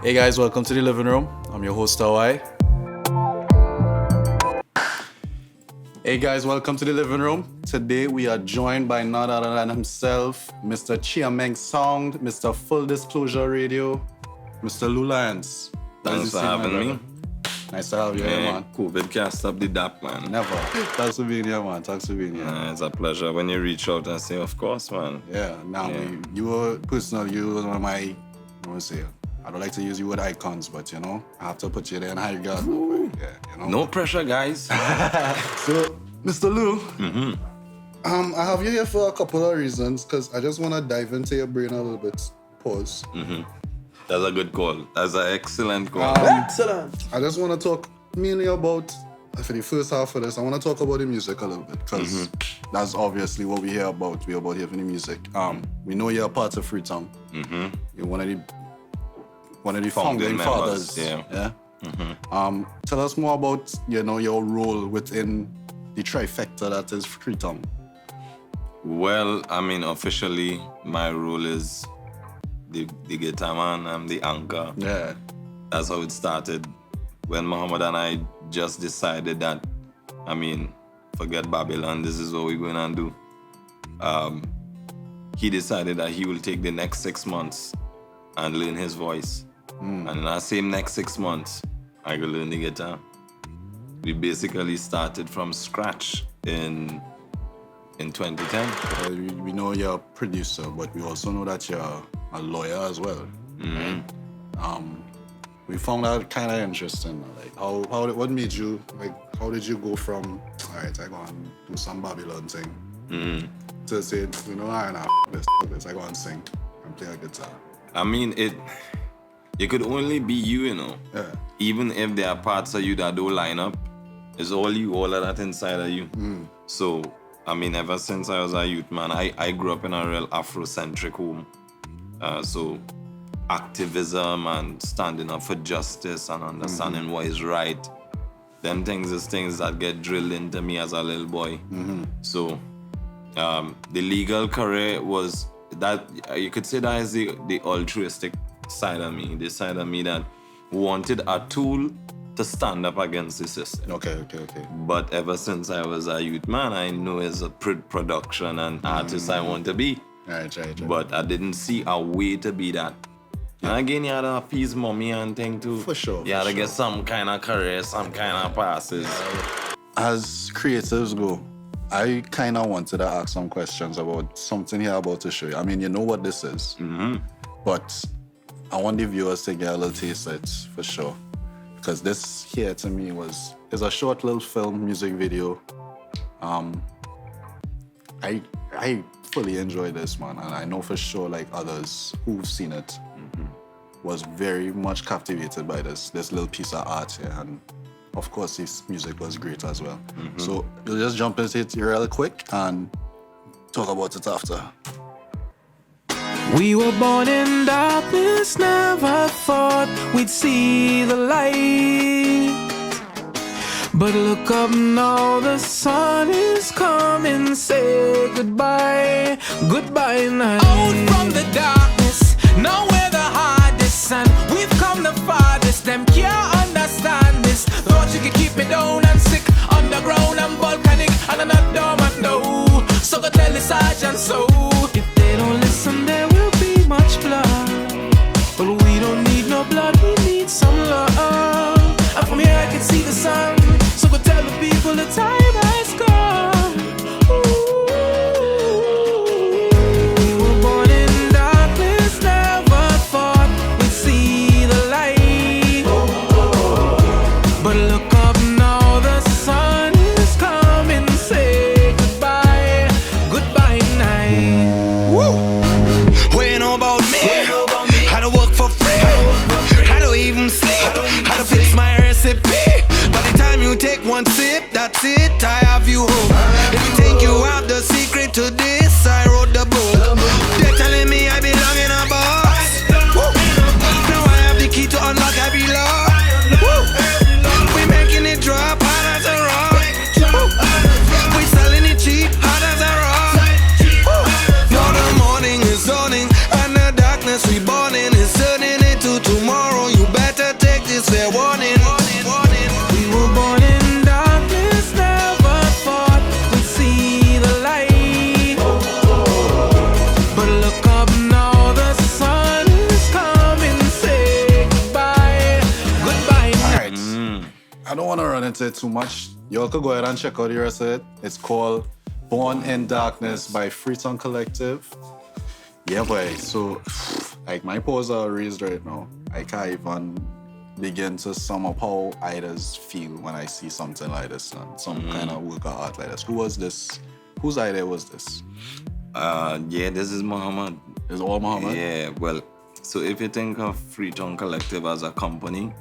Hey guys, welcome to the living room. I'm your host Awai. Hey guys, welcome to the living room. Today we are joined by none other than himself, Mr. Chiameng Sound, Mr. FullDisclosure Radio, Mr. Lou Lyons. Thanks for having me. Nice to have you here, man. COVID can't stop the dap, man. Never. Thanks for being here, man. Thanks for being here. It's a pleasure when you reach out and say, of course, man. Yeah, you were personally, you were one of my, I don't say, I don't like to use the word icons, but you know, I have to put you there in high regard. Yeah, you know? No pressure, guys. So, Mr. Lou, I have you here for a couple of reasons, because I just want to dive into your brain a little bit. Pause. That's a good call. That's an excellent call. Excellent. I just want to talk mainly about, for the first half of this, I want to talk about the music a little bit, because that's obviously what we hear about. We're about here for the music. We know you're a part of Freetown. You're one of the founding fathers. Yeah. Tell us more about, your role within the trifecta that is Freetown. Well, I mean, officially, my role is the guitar man. I'm the anchor. Yeah. That's how it started. When Muhammad and I just decided that, forget Babylon, this is what we're going to do. He decided that he will take the next 6 months and learn his voice. And in that same next 6 months, I could learn the guitar. We basically started from scratch in 2010. We know you're a producer, but we also know that you're a lawyer as well. Right? We found that kind of interesting. Like, what made you, how did you go from, all right, I go and do some Babylon thing, to say, I ain't this, I go and sing and play a guitar. You could only be you, Yeah. Even if there are parts of you that don't line up, it's all you, all of that inside of you. So, ever since I was a youth man, I grew up in a real Afrocentric home. So, activism and standing up for justice and understanding what is right, them things is things that get drilled into me as a little boy. So, the legal career was that, you could say that is the altruistic side of me, the side of me that wanted a tool to stand up against the system. Okay. But ever since I was a youth man, I know as a production and artist I want to be. Right. But I didn't see a way to be that. And again, you had to appease mommy and thing too. For sure. You had to get some kind of career, some kind of passes. As creatives go, I kind of wanted to ask some questions about something here about to show you. You know what this is, but I want the viewers to get a little taste of it for sure. Because this here to me is a short little film music video. I fully enjoyed this, man, and I know for sure like others who've seen it was very much captivated by this little piece of art here, and of course this music was great as well. So we'll just jump into it real quick and talk about it after. We were born in darkness, never thought we'd see the light. But look up now, the sun is coming, say goodbye, goodbye night. Out from the darkness, now we're the hardest, and we've come the farthest. Them can't understand this. Thought you could keep me down and sick, underground and volcanic, and I'm not dormant, no. So go tell the sergeant so. If they don't listen, there will be much blood. But we don't need no blood, we need some love. And from here I can see the sun. So go tell the people the time has come. Ooh. We were born in darkness, never thought we'd see the light. But look up now, the sun is coming. Say goodbye, goodbye night. Woo. What you know about me? How to work for free? How to even sleep? How to fix my recipe? By the time you take one sip, that's it, I have you home. If you think you have the secret to this, I wrote the book. They're telling me I belong in a box. Now I have the key to unlock every lock. We making it drop hard as a rock. We selling it cheap, hard as a rock. Now the morning is dawning and the darkness going into it too much, y'all could go ahead and check out the rest of it. It's called Born in Darkness by Freetone Collective. Yeah, boy. So, like, my paws are raised right now. I can't even begin to sum up how I just feel when I see something like this, and some kind of work of art like this. Who was this? Whose idea was this? Yeah, this is Muhammad. It's all Muhammad? Yeah, well, so if you think of Freetone Collective as a company,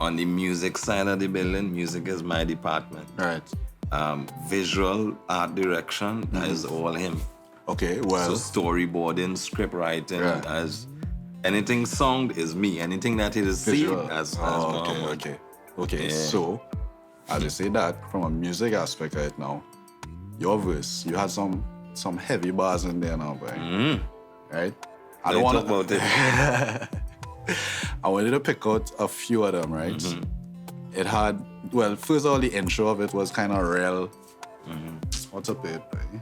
on the music side of the building, music is my department. Right. Visual art direction, that is all him. Okay, well. So storyboarding, script writing, Right. as anything sound is me. Anything that it is seen as Muhammad. Okay. Yeah. So, as you say that, from a music aspect right now, your verse, you had some heavy bars in there now, boy. Right? I don't want to about it. I wanted to pick out a few of them, right? It had, well, first of all, the intro of it was kind of real. What's up, it, boy?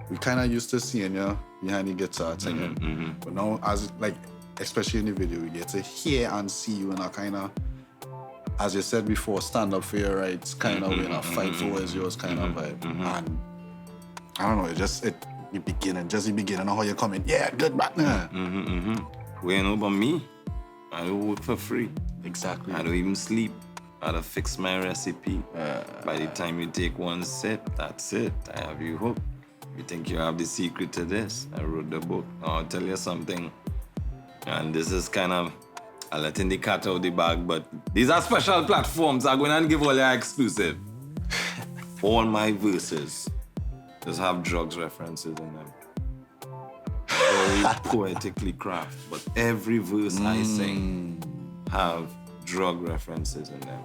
We kind of used to seeing you behind the guitar singing, but now, as like, especially in the video, we get to hear and see you in a kind of, as you said before, stand up for your rights, kind of in a fight for what is yours kind of vibe. And I don't know, the beginning of how you come in, yeah, good back now. We ain't know about me. I don't work for free. Exactly. I don't even sleep. I don't fix my recipe. By the time you take one sip, that's it. I have you hooked. You think you have the secret to this? I wrote the book. I'll tell you something. And this is kind of letting the cat out the bag, but these are special platforms. I'm going to give all your exclusive. All my verses just have drugs references in them. Very poetically crafted, but every verse I sing have drug references in them.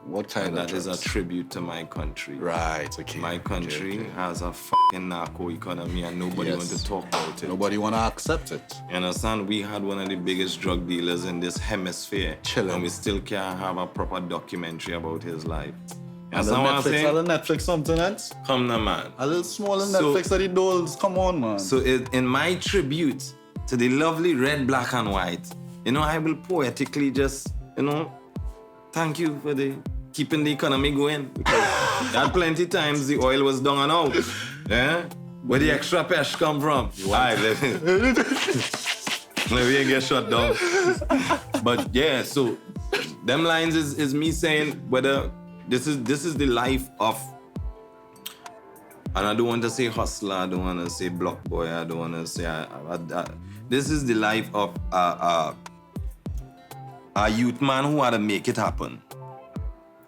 What kind And of that is drugs? a tribute to my country. Right, okay. My country Okay. has a fucking narco economy and nobody Yes. wants to talk about it. Nobody want to accept it. You understand? We had one of the biggest drug dealers in this hemisphere. Chilling. And we still can't have a proper documentary about his life. You And the understand what I'm saying? Netflix something else? Come now, man. A little smaller So- Netflix of the dolls. Come on, man. So in my tribute to the lovely red, black, and white, I will poetically just, thank you for keeping the economy going. Because at plenty times the oil was down and out. Yeah? Where the extra pesh come from? Why? Let me get shut down. But yeah, so them lines is me saying whether this is the life of, and I don't want to say hustler, I don't want to say block boy, I don't want to say, this is the life of a youth man who had to make it happen.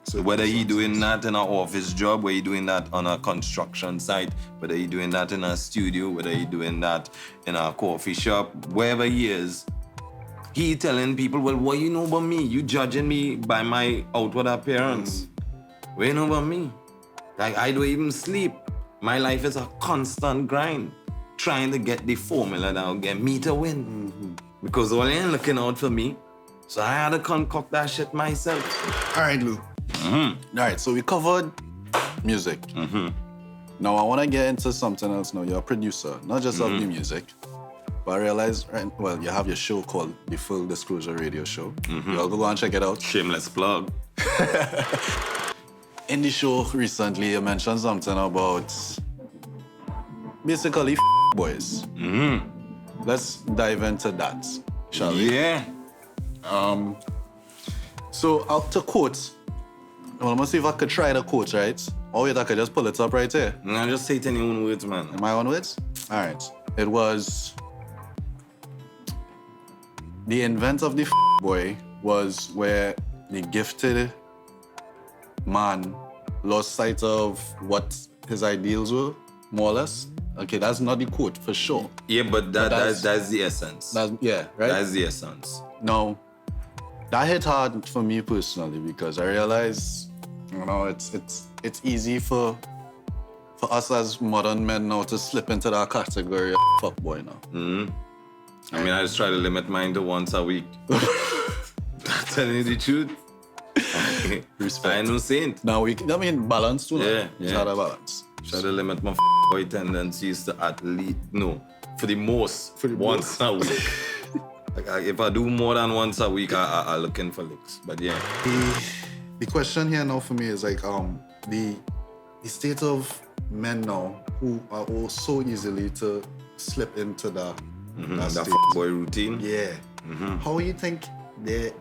So whether he doing that in an office job, whether he doing that on a construction site, whether he doing that in a studio, whether he doing that in a coffee shop, wherever he is, he telling people, well, what you know about me? You judging me by my outward appearance. What you know about me? Like, I don't even sleep. My life is a constant grind, trying to get the formula that will get me to win. Because all ain't looking out for me. So I had to concoct that shit myself. All right, Lou. All right, so we covered music. Now I want to get into something else now. You're a producer, not just of the music, but I realize, you have your show called the FullDisclosure radio show. Y'all go and check it out. Shameless plug. In the show recently, you mentioned something about basically boys. Let's dive into that, shall we? Yeah. So to quote, well, I'm gonna see if I could try the quote, right? Or wait, I could just pull it up right here. Now just say it in your own words, man. Am I on words? All right. It was the invent of the boy was where the gifted man lost sight of what his ideals were, more or less. Okay, that's not the quote for sure. Yeah, but that's- that's the essence. Yeah, right? That's the essence. No, that hit hard for me personally because I realized, it's easy for us as modern men now to slip into that category of fuckboy now. I mean, I just try to limit mine to once a week. Telling you the truth. Respect. I ain't no saint. Now balance too. Yeah, It's yeah. hard to balance. Try to limit my boy tendencies to at least, for the most, once a week. Like, if I do more than once a week, I looking for licks. But yeah. the question here now for me is like the state of men now who are all so easily to slip into that That state. boy routine. Yeah. How you think they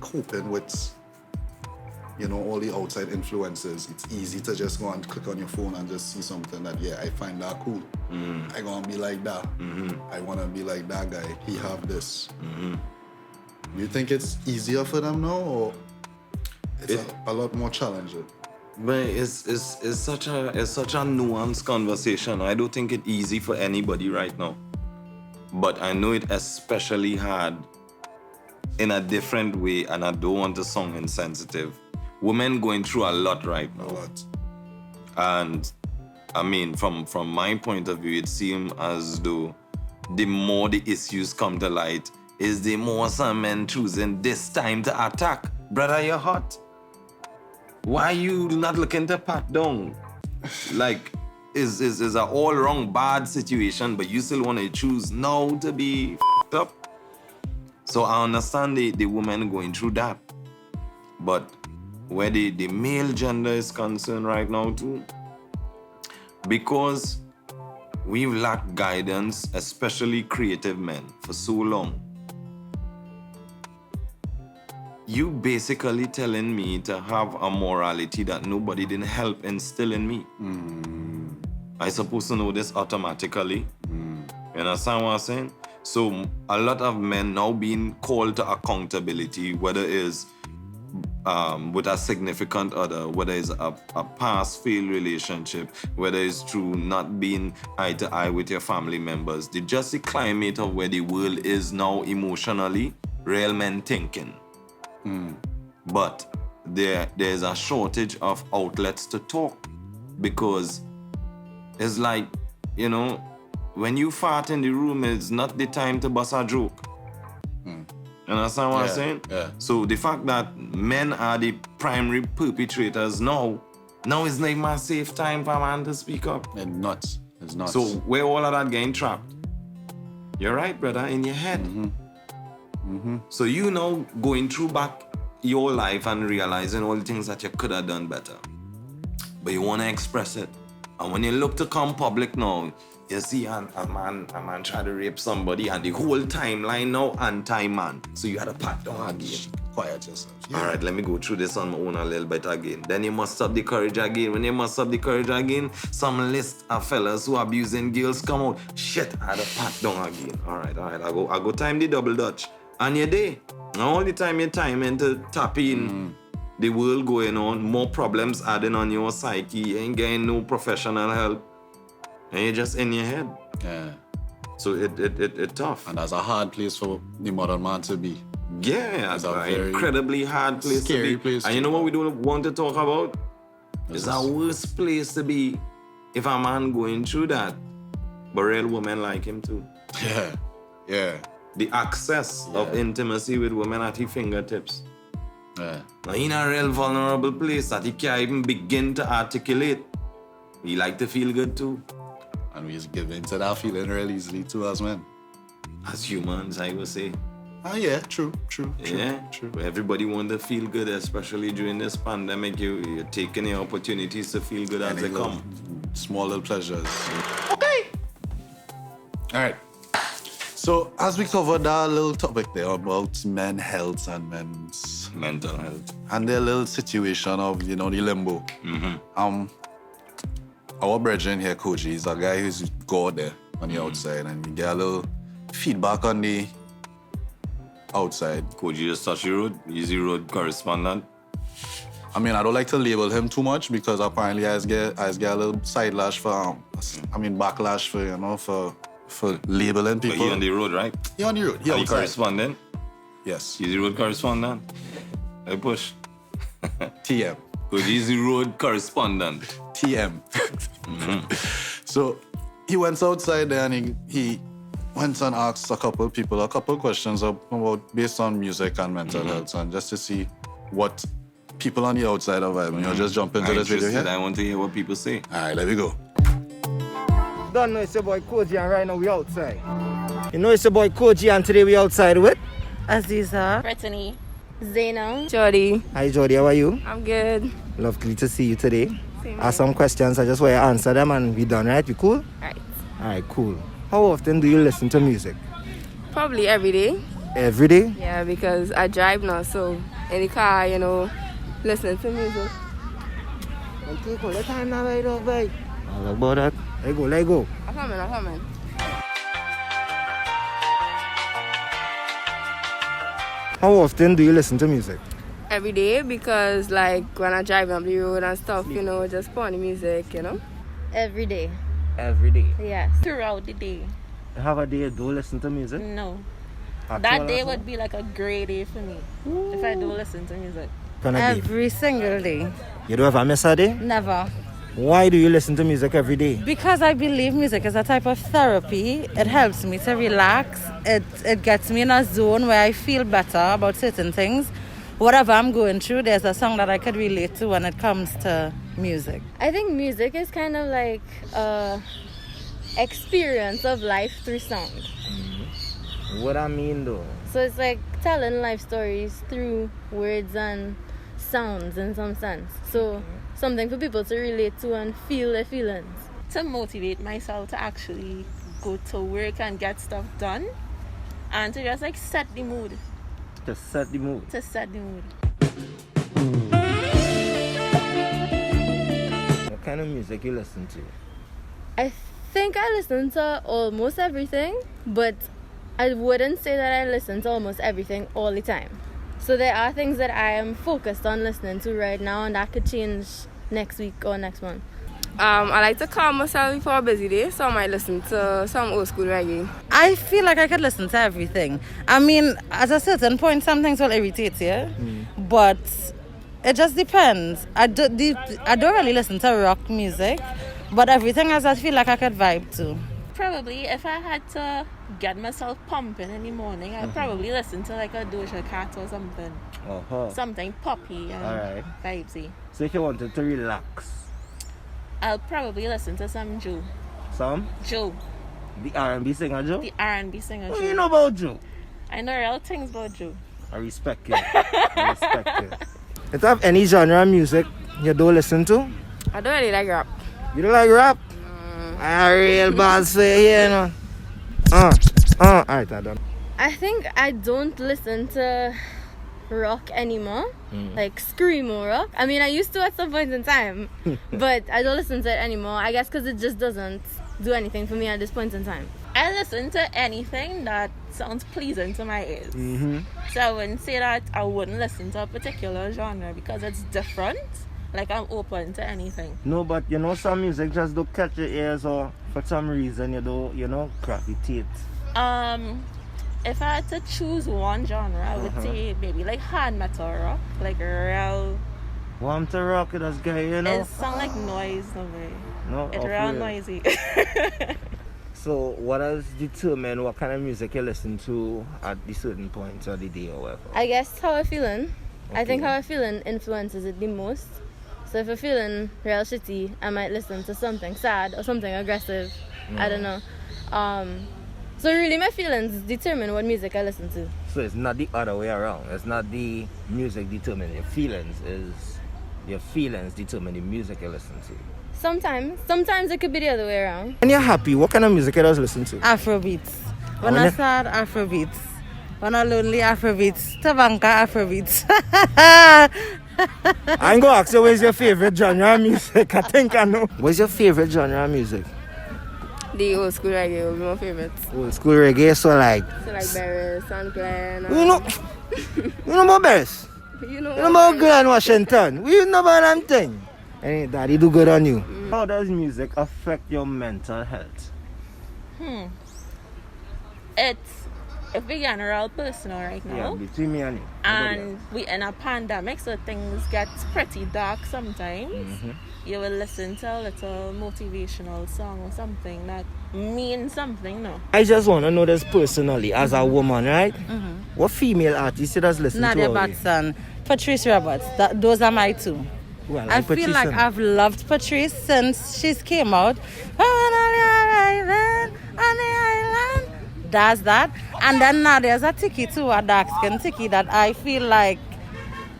coping with, you know, all the outside influences? It's easy to just go and click on your phone and just see something that, yeah, I find that cool. I gonna be like that. I wanna be like that guy. He have this. You think it's easier for them now, or it's a lot more challenging? But it's such a nuanced conversation. I don't think it's easy for anybody right now. But I know it especially hard in a different way, and I don't want to sound insensitive. Women going through a lot right now. A lot. And I mean, from my point of view, it seems as though the more the issues come to light, is the more some men choosing this time to attack. Brother, you're hot. Why you not looking to pat down? Like, is a all wrong bad situation, but you still want to choose now to be f***ed up? So I understand the woman going through that. But where the male gender is concerned right now too, because we've lacked guidance, especially creative men, for so long. You basically telling me to have a morality that nobody didn't help instill in me. I supposed to know this automatically. You understand what I'm saying? So a lot of men now being called to accountability, whether it's with a significant other, whether it's a past failed relationship, whether it's through not being eye to eye with your family members. Just the climate of where the world is now emotionally, real men thinking. But there's a shortage of outlets to talk, because it's like, you know, when you fart in the room, it's not the time to bust a joke. You understand what I'm saying? Yeah. So the fact that men are the primary perpetrators now is not even a safe time for a man to speak up. It's nuts. It's nuts. So where all of that getting trapped? You're right, brother, in your head. So you know, going through back your life and realizing all the things that you could have done better, but you want to express it. And when you look to come public now, you see a man try to rape somebody, and the whole timeline now anti-man. So you had to pat down again. Quiet yourself. All right, let me go through this on my own a little bit again. Then you must up the courage again. When you must up the courage again, some list of fellas who abusing girls come out. Shit, I had to pat down again. All right, I go time the double dutch. And you're there. And all the time you're timing to tap in. The world going on, more problems adding on your psyche. You ain't getting no professional help. And you're just in your head. Yeah. So it tough. And that's a hard place for the modern man to be. Yeah, It's it's a an very incredibly hard place to scary be. place And to you know be. what we don't want to talk about? It's this? a worst place to be if a man going through that, but real women like him too. Yeah. Yeah. The access of intimacy with women at his fingertips. Yeah. Now, in a real vulnerable place that he can't even begin to articulate. He like to feel good too. And we just give in to that feeling real easily too as men. As humans, I would say. Ah, yeah, true. Yeah, true. Everybody want to feel good, especially during this pandemic. You're taking the opportunities to feel good as they come. Small little pleasures. Okay. All right. So as we covered that little topic there about men's health and men's Mental health. and their little situation of, you know, the limbo. Our brethren here, Koji, is a guy who's go out there on the outside, and we get a little feedback on the outside. Koji just touch the road. He's the road correspondent. I mean, I don't like to label him too much because apparently I get a little side lash for, backlash for, you know, for labeling But people. he on the road, right? He on the road. He Are you outside. correspondent? Yes. He's the road correspondent. I push. TM. Koji's the road correspondent. TM. So he went outside there and he went and asked a couple questions about based on music and mental health, and just to see what people on the outside are vibing. You'll just jump into I'm this video interested. here. I want to hear what people say. All right, let me go. Don't know it's your boy Koji, and right now we outside. You know it's your boy Koji, and today we outside with Aziza. Brittany. Zaina. Jody. Hi Jody, how are you? I'm good. Lovely to see you today. Same I have some questions, I just want to answer them and we done, right? You cool? Right. Alright, cool. How often do you listen to music? Probably every day. Every day? Yeah, because I drive now, so in the car, listening to music. Okay, cool. Let time now, right off, right? All about that. Let go. I'm coming. How often do you listen to music? Every day, because like when I drive on the road and stuff, just put on the music, Every day. Every day. Yes. Throughout the day. Have a day you do listen to music? No. At That all day at all? would be like a great day for me if I do listen to music. Gonna be. Every single day. You don't ever miss a day? Never. Why do you listen to music every day? Because I believe music is a type of therapy. It helps me to relax. It gets me in a zone where I feel better about certain things. Whatever I'm going through, there's a song that I could relate to when it comes to music. I think music is kind of like a experience of life through sound. What I mean though? So it's like telling life stories through words and sounds in some sense. So something for people to relate to and feel their feelings. To motivate myself to actually go to work and get stuff done. And to just like set the mood. To set the mood. What kind of music you listen to? I think I listen to almost everything, but I wouldn't say that I listen to almost everything all the time. So there are things that I am focused on listening to right now, and that could change next week or next month. I like to calm myself before a busy day, so I might listen to some old school reggae. I feel like I could listen to everything. I mean, at a certain point, some things will irritate you, but it just depends. I don't really listen to rock music, but everything else I feel like I could vibe to. Probably if I had to get myself pumping in the morning, I'd probably listen to like a Doja Cat or something. Something poppy and vibesy. So if you wanted to relax, I'll probably listen to some Joe. some? Joe. The R&B singer Joe? The R&B singer What Joe. do you know about Joe? I know real things about Joe. I respect you. You don't have any genre of music you don't listen to? I don't really like rap. You don't like rap? I'm a real boss for you here, Alright, I done. I think I don't listen to rock anymore, like screamo rock. I mean, I used to at some point in time, but I don't listen to it anymore. I guess because it just doesn't do anything for me at this point in time. I listen to anything that sounds pleasing to my ears. So I wouldn't say that I wouldn't listen to a particular genre because it's different. Like I'm open to anything. No, but some music just don't catch your ears, or for some reason you don't gravitate. If I had to choose one genre, I would say maybe like hard metal rock, like real. Want to rock it as guy, It sound like noise the way. No, It's real noisy. So what has determined what kind of music you listen to at the certain points of the day or whatever? I guess how I'm feeling. I think how I'm feeling influences it the most. So if I'm feeling real shitty, I might listen to something sad or something aggressive. I don't know. So really my feelings determine what music I listen to. So it's not the other way around. It's not the music determining your feelings. It's your feelings determine the music you listen to. Sometimes it could be the other way around. When you're happy, what kind of music you listen to? Afrobeats. When I'm sad, Afrobeats. When I'm lonely, Afrobeats. Tabanka, Afrobeats. I ain't gonna ask you what's your favorite genre of music. I think I know. What's your favorite genre of music? The old school reggae will be my favorite. Old school reggae, so like Barris, San Glen. you know about Barris? You know about Glen Washington? We know about them thing. And daddy do good on you. How does music affect your mental health? It's a general personal right now. Yeah, between me and you. And we in a pandemic, so things get pretty dark sometimes. You will listen to a little motivational song or something that means something, no? I just want to know this personally, as a woman, right? What female artist you does listen Nadia to? Batson, Patrice Roberts. Those are my two. Well, I feel like I've loved Patrice since she's came out. Does that. And then Nadia's a Tiki too, a dark skin Tiki that I feel like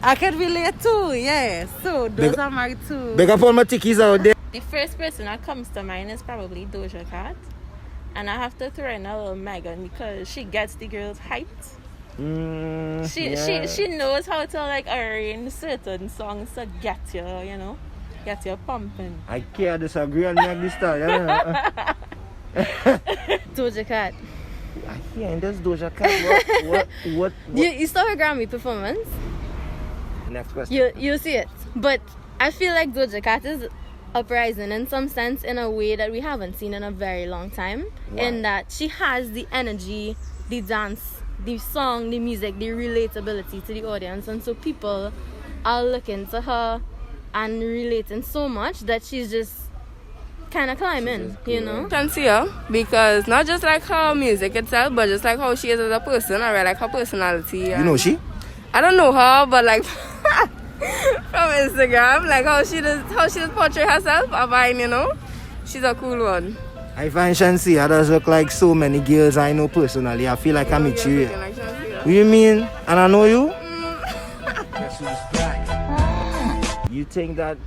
I can relate too, yes. So those are my two. Big up all my tickies out there. The first person that comes to mind is probably Doja Cat. And I have to throw in a little Megan because she gets the girls hyped. She knows how to like arrange certain songs to get you, you know, get you pumping. I can't disagree on this style. Doja Cat. I can't. That's Doja Cat. What? You saw her Grammy performance? Next question. You see it. But I feel like Doja Cat is uprising in some sense in a way that we haven't seen in a very long time. Why? In that she has the energy, the dance, the song, the music, the relatability to the audience. And so people are looking to her and relating so much that she's just kind of climbing, you know? I can see her because not just like her music itself, but just like how she is as a person. I really like her personality. You know she? I don't know her, but like from Instagram, like how she does portray herself, I find, you know, she's a cool one. I find Shansi, I does look like so many girls I know personally. I feel like I meet you. What do you mean? And I know you? Guess who's back? You think that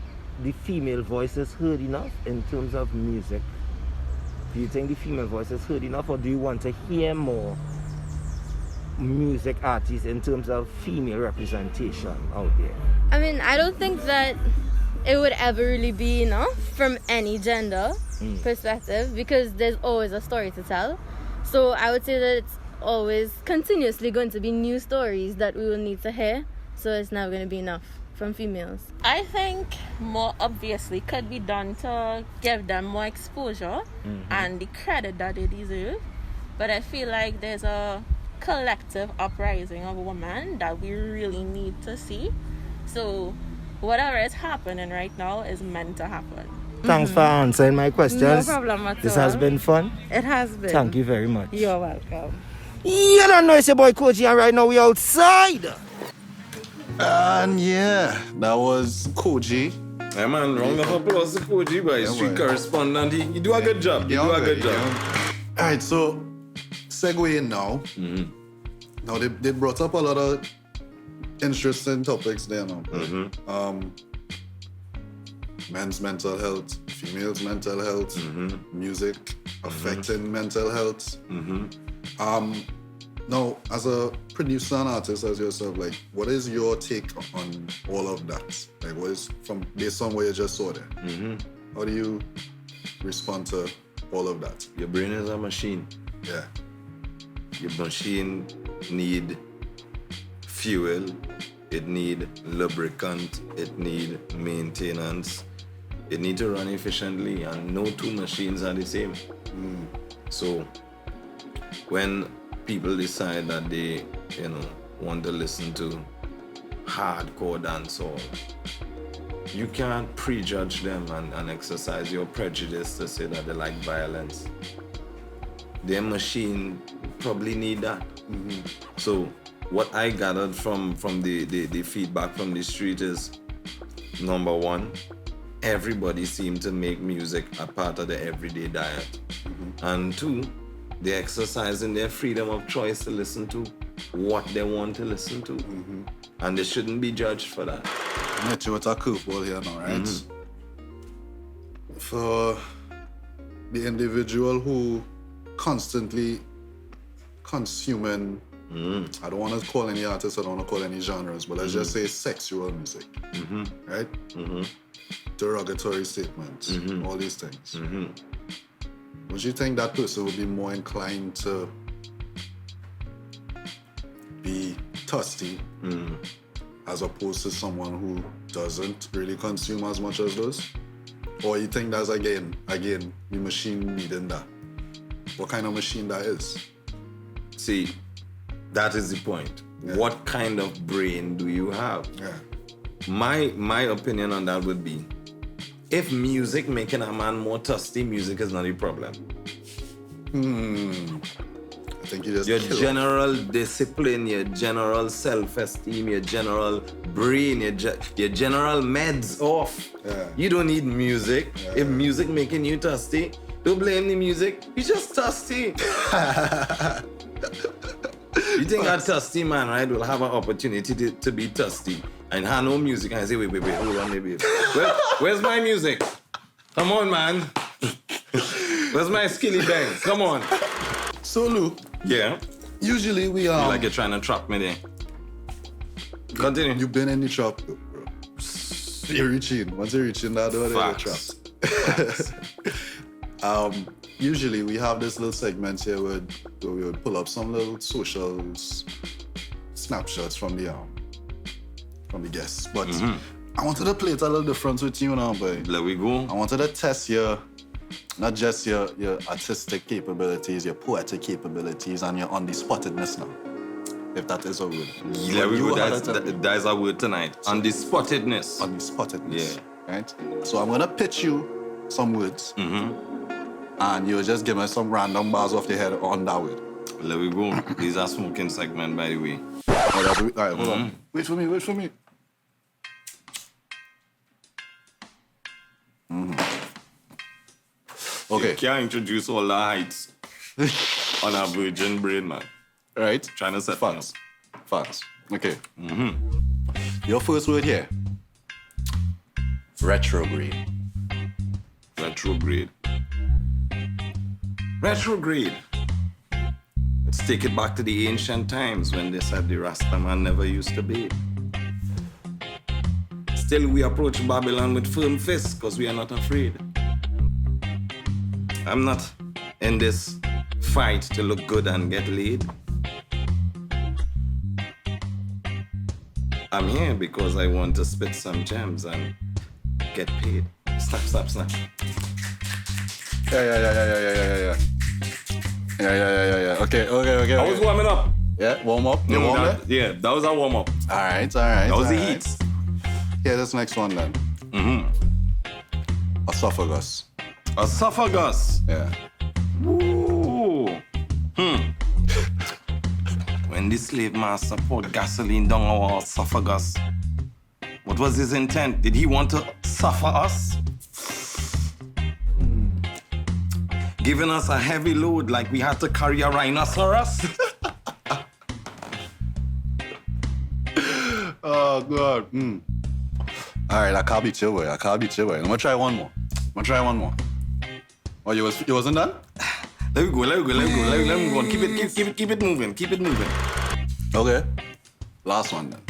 the female voice is heard enough in terms of music? Do you think the female voice is heard enough, or do you want to hear more music artists in terms of female representation out there? I mean, I don't think that it would ever really be enough from any gender perspective because there's always a story to tell. So I would say that it's always continuously going to be new stories that we will need to hear. So it's never going to be enough from females. I think more obviously could be done to give them more exposure and the credit that they deserve. But I feel like there's a collective uprising of women that we really need to see. So whatever is happening right now is meant to happen. Thanks for answering my questions. No problem at all. This has been fun. It has been. Thank you very much. You're welcome. You don't know it's your boy Koji, and right now we outside. And yeah, that was Koji. Hey man, round of applause to Koji, boy. Street correspondent. You do a good job. You do a good job. Alright, so segueing now. Now they brought up a lot of interesting topics there now. Men's mental health, females' mental health, music affecting mental health. Now, as a producer and artist as yourself, like, what is your take on all of that? Like, what is based on what you just saw there? How do you respond to all of that? Your brain is a machine. Yeah. Your machine need fuel, it need lubricant, it need maintenance, it need to run efficiently, and no two machines are the same. So when people decide that they, want to listen to hardcore dancehall, you can't prejudge them and exercise your prejudice to say that they like violence. Their machine probably need that. So what I gathered from the feedback from the street is, number one, everybody seemed to make music a part of their everyday diet. And two, they're exercising their freedom of choice to listen to what they want to listen to. And they shouldn't be judged for that. I'm met you with a curveball here now, right? For the individual who constantly consuming, I don't want to call any artists, I don't want to call any genres, but let's just say sexual music, right? Derogatory statements, all these things. Would you think that person would be more inclined to be thirsty as opposed to someone who doesn't really consume as much as those? Or you think that's again, the machine needing that? What kind of machine that is? See, that is the point. Yeah. What kind of brain do you have? Yeah. My opinion on that would be, if music making a man more thirsty, music is not a problem. I think you just your general discipline, your general self-esteem, your general brain, your general meds off. Yeah. You don't need music. Yeah. If music making you thirsty, don't blame the music. You're just thirsty. You think a thirsty man, right, will have an opportunity to be thirsty and had no music, and I say, wait, hold on, baby. Where's my music? Come on, man. Where's my skilly bang? Come on. So, Lou. Yeah. Usually we are. Like you're trying to trap me there. Continue. You've been in the trap, bro. You're reaching. Once you're reaching that door, you're trap. Usually we have this little segment here where we would pull up some little social snapshots from the guests. But I wanted to play it a little different with you now, boy. There we go. I wanted to test not just your artistic capabilities, your poetic capabilities, and your on-the-spottedness now. If that is a word. There we go. That is a word tonight. On-the-spottedness. On-the-spottedness. Yeah. Right? So I'm going to pitch you some words. And you'll just give me some random bars off the head on that word. There we go. These are smoking segment, by the way. All right, hold on. Wait for me. Okay. You can't introduce all the heights on a virgin brain, man. Right? Trying to set fast. Okay. Your first word here. Retrograde. Let's take it back to the ancient times when they said the Rasta man never used to bathe. Still, we approach Babylon with firm fists because we are not afraid. I'm not in this fight to look good and get laid. I'm here because I want to spit some gems and get paid. Snap. Yeah. Okay. I was warming up. Yeah, warm up. You warm up? Yeah, that was a warm up. All right. That was the heat. Yeah, this next one then. Esophagus. Yeah. Ooh. When the slave master poured gasoline down our esophagus, what was his intent? Did he want to suffer us? Giving us a heavy load like we had to carry a rhinoceros? Oh, God. All right, I can't beat you, boy. I'm gonna try one more. Oh, you wasn't done? Let me go. Let me go. Keep it moving. Okay. Last one then.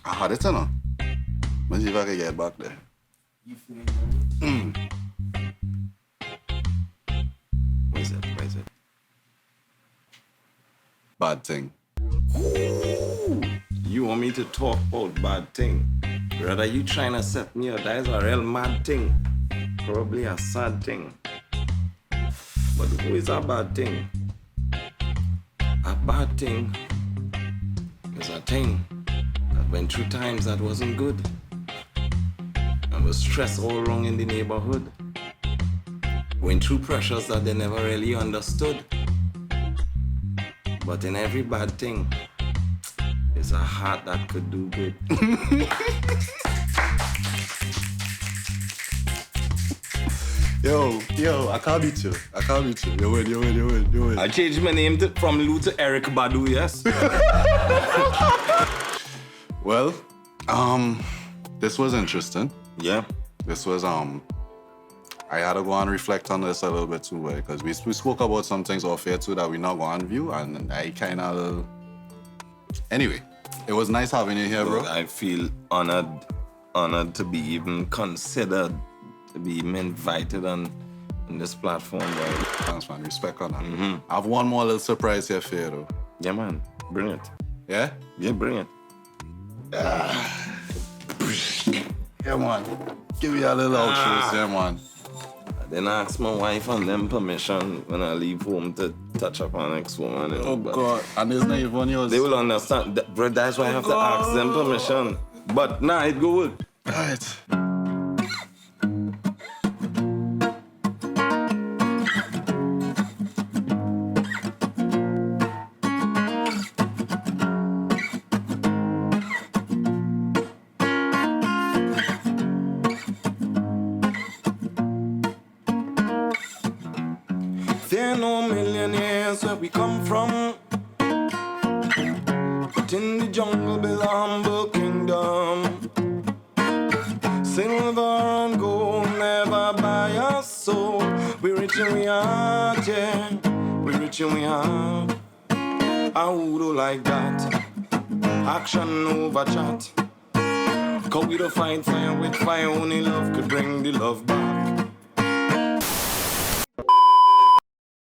I had it, no? Let's see if I can get back there. What is it? Bad thing. You want me to talk about bad thing? Brother, you trying to set me up? That is a real mad thing. Probably a sad thing. But who is a bad thing? A bad thing is a thing that went through times that wasn't good. And was stressed all wrong in the neighborhood. Went through pressures that they never really understood. But in every bad thing, is a heart that could do good. Yo, I can't beat you. You win. I changed my name from Lou to Eric Badu, yes? Well, this was interesting. Yeah. This was, I had to go and reflect on this a little bit too, because we spoke about some things off here too that we not going to view, and I kind of... Anyway, it was nice having you here, bro. I feel honored to be even considered, to be even invited on this platform, bro. Thanks, man. Respect on that. I have one more little surprise here for you, though. Yeah, man. Bring it. Yeah? Yeah, bring it. Yeah, man. Give me a little outro, yeah, man. Then I ask my wife and them permission when I leave home to touch up on next woman. Oh, God. And there's not even yours. They will understand. Bro, that's why I have to ask them permission. But nah, it go work. All right. There are no millionaires where we come from. jungle build a humble kingdom. Silver and gold never buy us soul. We rich and we heart, yeah. We rich and we heart. I would like that. Action over chat. Cause we don't fight fire with fire. Only love could bring the love back.